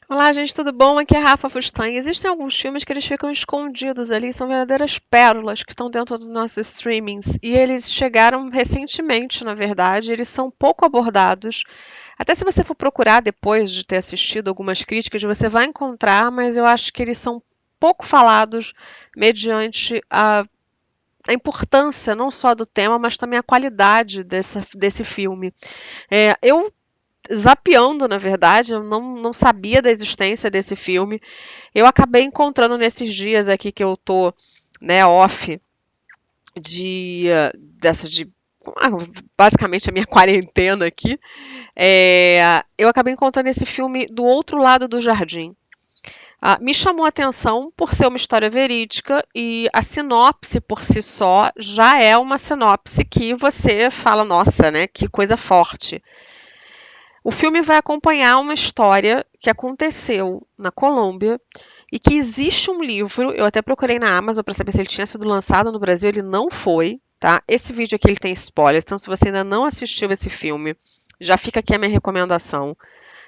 Olá, gente, tudo bom? Aqui é a Rafa Fustan. Existem alguns filmes que eles ficam escondidos ali, são verdadeiras pérolas que estão dentro dos nossos streamings. E eles chegaram recentemente, na verdade, eles são pouco abordados. Até se você for procurar depois de ter assistido algumas críticas, você vai encontrar, mas eu acho que eles são pouco falados mediante a importância não só do tema, mas também a qualidade desse filme. Eu zapeando, na verdade, eu não sabia da existência desse filme. Eu acabei encontrando nesses dias aqui que eu tô, né, off de dessa de ah, basicamente a minha quarentena aqui. Eu acabei encontrando esse filme Do Outro Lado do Jardim. Me chamou a atenção por ser uma história verídica e a sinopse por si só já é uma sinopse que você fala, nossa, né, que coisa forte. O filme vai acompanhar uma história que aconteceu na Colômbia e que existe um livro. Eu até procurei na Amazon para saber se ele tinha sido lançado no Brasil, ele não foi, tá? Esse vídeo aqui ele tem spoilers, então se você ainda não assistiu esse filme, já fica aqui a minha recomendação.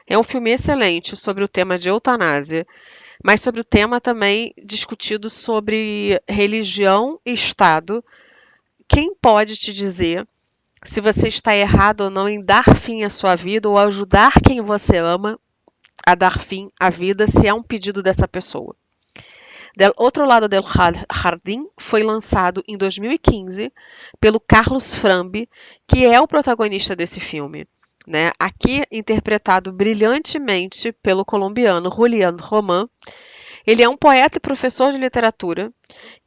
É um filme excelente sobre o tema de eutanásia, mas sobre o tema também discutido sobre religião e Estado. Quem pode te dizer se você está errado ou não em dar fim à sua vida ou ajudar quem você ama a dar fim à vida, se é um pedido dessa pessoa? Del Outro Lado del Jardín foi lançado em 2015 pelo Carlos Frambi, que é o protagonista desse filme. Né? Aqui interpretado brilhantemente pelo colombiano Julián Román. Ele é um poeta e professor de literatura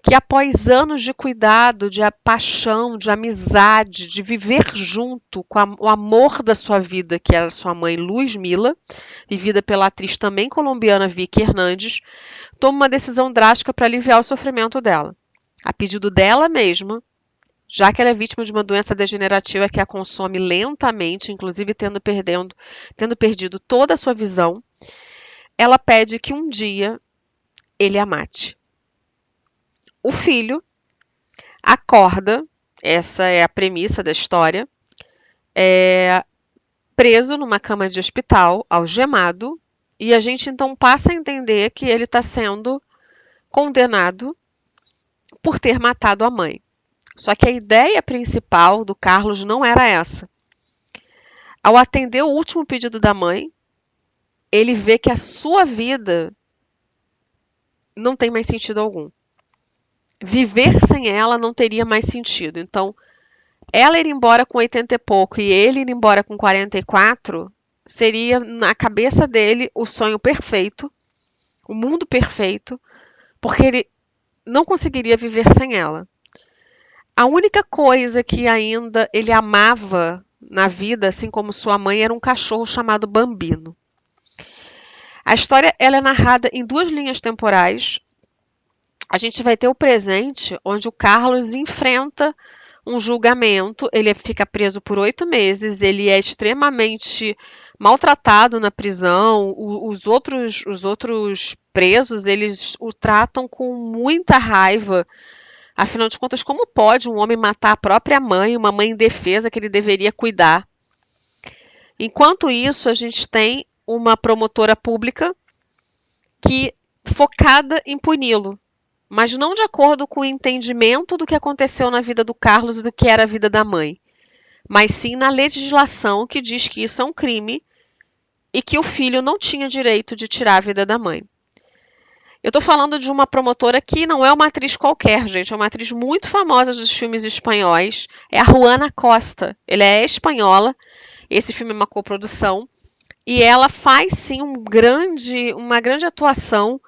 que, após anos de cuidado, de paixão, de amizade, de viver junto com o amor da sua vida, que era sua mãe Luz Mila, vivida pela atriz também colombiana Vicky Hernandes, toma uma decisão drástica para aliviar o sofrimento dela. A pedido dela mesma, já que ela é vítima de uma doença degenerativa que a consome lentamente, inclusive tendo perdido toda a sua visão, ela pede que um dia ele a mate. O filho acorda, essa é a premissa da história, é preso numa cama de hospital, algemado, e a gente então passa a entender que ele está sendo condenado por ter matado a mãe. Só que a ideia principal do Carlos não era essa. Ao atender o último pedido da mãe, ele vê que a sua vida não tem mais sentido algum. Viver sem ela não teria mais sentido. Então, ela ir embora com 80 e pouco e ele ir embora com 44 seria, na cabeça dele, o sonho perfeito, o mundo perfeito, porque ele não conseguiria viver sem ela. A única coisa que ainda ele amava na vida, assim como sua mãe, era um cachorro chamado Bambino. A história ela é narrada em duas linhas temporais. A gente vai ter o presente, onde o Carlos enfrenta um julgamento, ele fica preso por 8 meses, ele é extremamente maltratado na prisão, os outros presos, eles o tratam com muita raiva. Afinal de contas, como pode um homem matar a própria mãe, uma mãe indefesa que ele deveria cuidar? Enquanto isso, a gente tem uma promotora pública que focada em puni-lo, mas não de acordo com o entendimento do que aconteceu na vida do Carlos e do que era a vida da mãe, mas sim na legislação que diz que isso é um crime e que o filho não tinha direito de tirar a vida da mãe. Eu estou falando de uma promotora que não é uma atriz qualquer, gente, é uma atriz muito famosa dos filmes espanhóis, é a Juana Costa. Ela é espanhola, esse filme é uma coprodução, e ela faz sim uma grande atuação,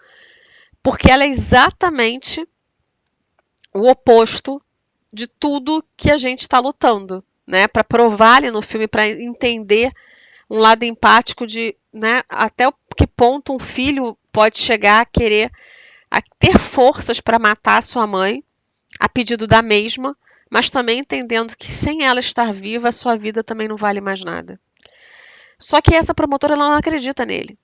porque ela é exatamente o oposto de tudo que a gente está lutando, né? Para provar ali no filme, para entender um lado empático de, né, até que ponto um filho pode chegar a querer a ter forças para matar a sua mãe, a pedido da mesma, mas também entendendo que sem ela estar viva, a sua vida também não vale mais nada. Só que essa promotora ela não acredita nele.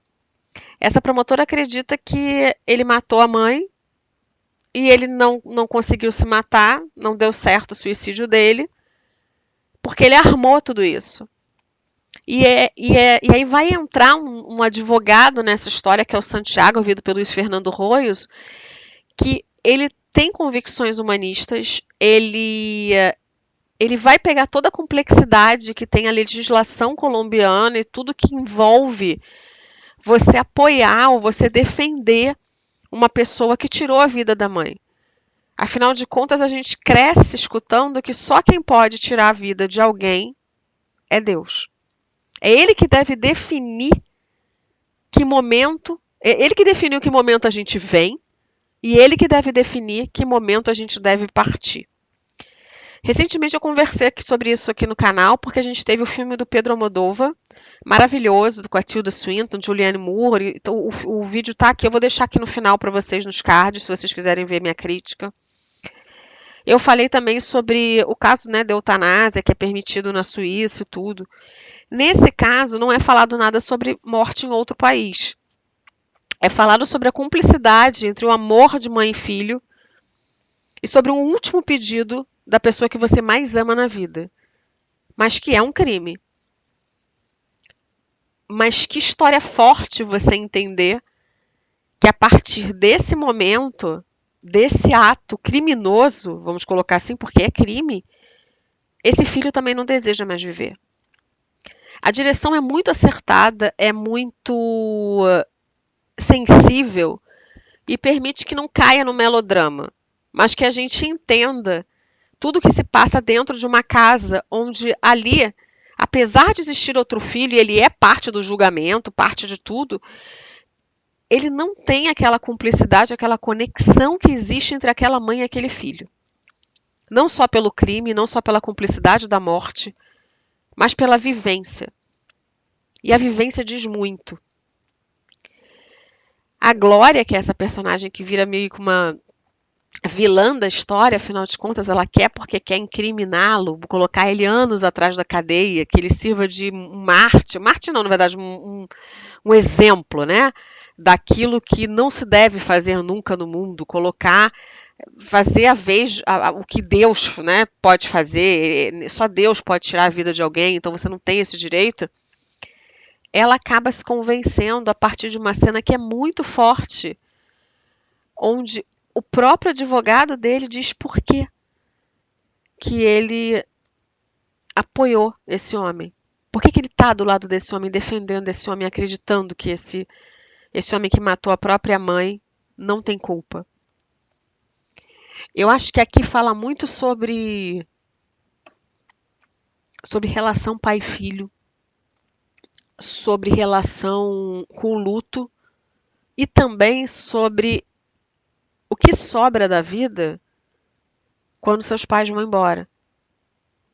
Essa promotora acredita que ele matou a mãe e ele não conseguiu se matar, não deu certo o suicídio dele, porque ele armou tudo isso. E aí vai entrar um advogado nessa história, que é o Santiago, vivido pelo Luiz Fernando Roios, que ele tem convicções humanistas, ele vai pegar toda a complexidade que tem a legislação colombiana e tudo que envolve você apoiar ou você defender uma pessoa que tirou a vida da mãe. Afinal de contas, a gente cresce escutando que só quem pode tirar a vida de alguém é Deus. É ele que deve definir que momento, é ele que definiu que momento a gente vem e ele que deve definir que momento a gente deve partir. Recentemente eu conversei sobre isso aqui no canal, porque a gente teve o filme do Pedro Almodóvar, maravilhoso, com a Tilda Swinton, Julianne Moore. Então, o vídeo tá aqui, eu vou deixar aqui no final para vocês nos cards, se vocês quiserem ver minha crítica. Eu falei também sobre o caso, né, da eutanásia, que é permitido na Suíça e tudo. Nesse caso, não é falado nada sobre morte em outro país. É falado sobre a cumplicidade entre o amor de mãe e filho e sobre um último pedido da pessoa que você mais ama na vida, mas que é um crime. Mas que história forte você entender que a partir desse momento, desse ato criminoso, vamos colocar assim, porque é crime, esse filho também não deseja mais viver. A direção é muito acertada, é muito sensível e permite que não caia no melodrama, mas que a gente entenda tudo que se passa dentro de uma casa onde ali, apesar de existir outro filho, e ele é parte do julgamento, parte de tudo, ele não tem aquela cumplicidade, aquela conexão que existe entre aquela mãe e aquele filho. Não só pelo crime, não só pela cumplicidade da morte, mas pela vivência. E a vivência diz muito. A Glória, que é essa personagem que vira meio que uma vilã da história, afinal de contas, ela quer porque quer incriminá-lo, colocar ele anos atrás da cadeia, que ele sirva de Marte não, na verdade, um exemplo, né? Daquilo que não se deve fazer nunca no mundo, fazer a vez, o que Deus, né, pode fazer, só Deus pode tirar a vida de alguém, então você não tem esse direito. Ela acaba se convencendo a partir de uma cena que é muito forte, onde o próprio advogado dele diz por quê que ele apoiou esse homem. Por que ele está do lado desse homem, defendendo esse homem, acreditando que esse homem que matou a própria mãe não tem culpa. Eu acho que aqui fala muito sobre relação pai-filho, sobre relação com o luto e também sobre o que sobra da vida quando seus pais vão embora.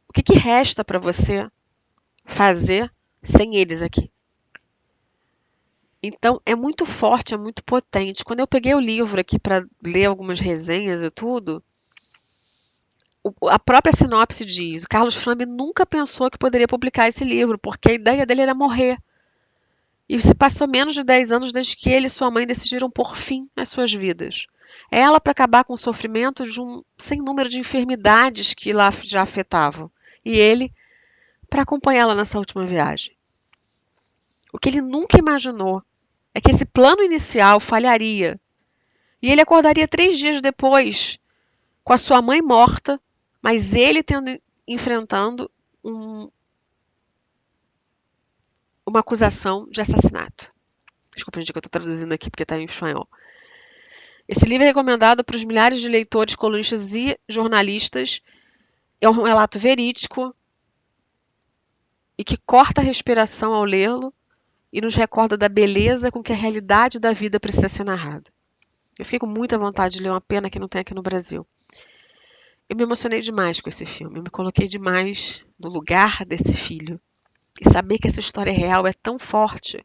O que resta para você fazer sem eles aqui? Então, é muito forte, é muito potente. Quando eu peguei o livro aqui para ler algumas resenhas e tudo, a própria sinopse diz: o Carlos Frambi nunca pensou que poderia publicar esse livro, porque a ideia dele era morrer. E se passou menos de 10 anos desde que ele e sua mãe decidiram pôr fim às suas vidas. Ela para acabar com o sofrimento de um sem número de enfermidades que lá já afetavam. E ele para acompanhá-la nessa última viagem. O que ele nunca imaginou é que esse plano inicial falharia. E ele acordaria 3 dias depois, com a sua mãe morta, mas ele enfrentando uma acusação de assassinato. Desculpa, gente, que eu estou traduzindo aqui porque está em espanhol. Esse livro é recomendado para os milhares de leitores, colunistas e jornalistas. É um relato verídico e que corta a respiração ao lê-lo e nos recorda da beleza com que a realidade da vida precisa ser narrada. Eu fiquei com muita vontade de ler, uma pena que não tem aqui no Brasil. Eu me emocionei demais com esse filme, eu me coloquei demais no lugar desse filho. E saber que essa história é real é tão forte.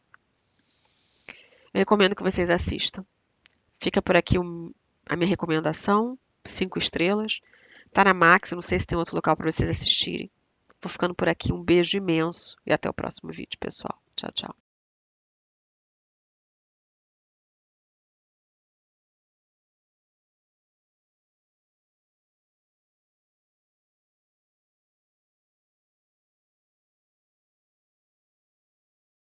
Eu recomendo que vocês assistam. Fica por aqui a minha recomendação, 5 estrelas. Tá na Max, não sei se tem outro local para vocês assistirem. Vou ficando por aqui, um beijo imenso e até o próximo vídeo, pessoal. Tchau, tchau.